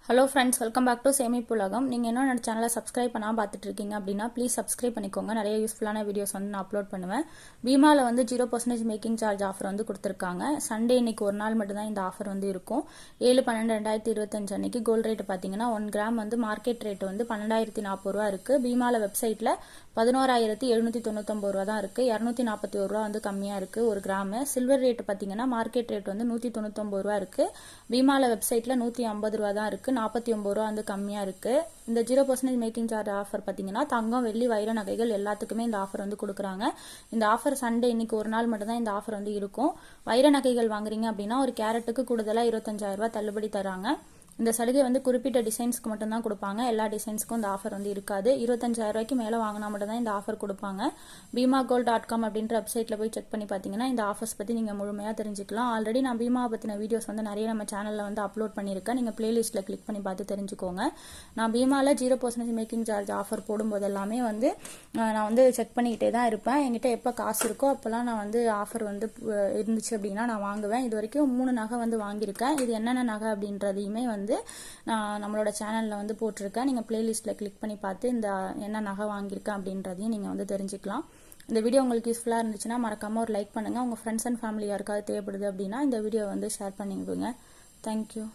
Hello friends, welcome back to Semipulagam. நீங்க இன்னும் நம்ம சேனலை சப்ஸ்கிரைப் பண்ணாம பார்த்துட்டு இருக்கீங்க அப்படின்னா ப்ளீஸ் சப்ஸ்கிரைப் பண்ணிக்கோங்க. நிறைய யூஸ்ஃபுல்லான வீடியோஸ் வந்து நான் அப்லோட் பண்ணுவேன். பீமால வந்து 0% மேக்கிங் சார்ஜ் ஆஃபர் வந்து கொடுத்துருக்காங்க. சண்டே இன்னைக்கு ஒரு நாள் மட்டும் தான் இந்த ஆஃபர் வந்து இருக்கும். 7/12/2025 அன்னைக்கு கோல்ட் ரேட் பார்த்தீங்கன்னா 1 கிராம் வந்து மார்க்கெட் ரேட் வந்து 12,040 ரூபா இருக்கு. பீமால வெப்சைட்ல 11,799 ரூபா தான் இருக்கு. 241 ரூபா வந்து கம்மியா இருக்கு ஒரு கிராம். சில்வர் ரேட் பார்த்தீங்கன்னா மார்க்கெட் ரேட் வந்து 199 ரூபா இருக்கு. பீமால வெப்சைட்ல 150 ரூபா தான் இருக்கு. 49 ரூபா வந்து கம்மியா இருக்கு. இந்த 0% மேக்கிங் சார்ஜ் ஆஃபர் பாத்தீங்கன்னா தங்கம், வெள்ளி, வைர நகைகள் எல்லாத்துக்குமே இந்த ஆஃபர் வந்து கொடுக்குறாங்க. இந்த ஆஃபர் சண்டே இன்னைக்கு ஒரு நாள் மட்டும் தான் இந்த ஆஃபர் வந்து இருக்கும். வைர நகைகள் வாங்குறீங்க அப்படின்னா ஒரு கேரட்டுக்கு கூடுதலா 25,000 ரூபாய் தள்ளுபடி தராங்க. இந்த சலுகை வந்து குறிப்பிட்ட டிசைன்ஸ்க்கு மட்டும் தான் கொடுப்பாங்க. எல்லா டிசைன்ஸ்க்கும் இந்த ஆஃபர் வந்து இருக்காது. 25,000 ரூபாய்க்கு மேல வாங்கினா மட்டும் தான் இந்த ஆஃபர் கொடுப்பாங்க. BIMAGold.com அப்படின்ற வெப்சைட்ல போய் செக் பண்ணி பாத்தீங்கன்னா இந்த ஆஃபர்ஸ் பத்தி நீங்க முழுமையா தெரிஞ்சுக்கலாம். ஆல்ரெடி நான் பீமா பத்தின வீடியோஸ் வந்து நிறைய நம்ம சேனல்ல வந்து அப்லோட் பண்ணிருக்கேன். நீங்க பிளேலிஸ்ட்ல கிளிக் பண்ணி பார்த்து தெரிஞ்சுக்கோங்க. நான் பீமால 0% மேக்கிங் சார்ஜ் ஆஃபர் போடும்போது எல்லாமே வந்து நான் வந்து செக் பண்ணிக்கிட்டே தான் இருப்பேன். என்கிட்ட எப்ப காசு இருக்கோ அப்பெல்லாம் நான் வந்து ஆஃபர் வந்து இருந்துச்சு அப்படின்னா நான் வாங்குவேன். இது வரைக்கும் 3 நகை வந்து வாங்கியிருக்கேன். இது என்னென்ன நகை அப்படின்றதையுமே வந்து நான் நம்மளோட சேனல்ல வந்து போட்டிருக்கேன். நீங்க பிளேலிஸ்ட்ல கிளிக் பண்ணி பார்த்து இந்த என்ன நகை வாங்கியிருக்கேன் அப்படின்றதையும் நீங்க வந்து தெரிஞ்சுக்கலாம். இந்த வீடியோ உங்களுக்கு யூஸ்ஃபுல்லா இருந்துச்சுன்னா மறக்காம ஒரு லைக் பண்ணுங்க. உங்க ஃப்ரெண்ட்ஸ் அண்ட் ஃபேமிலி யாருக்காவது தேவைப்படுது அப்படின்னா இந்த வீடியோ வந்து ஷேர் பண்ணி விடுங்க. தேங்க்யூ.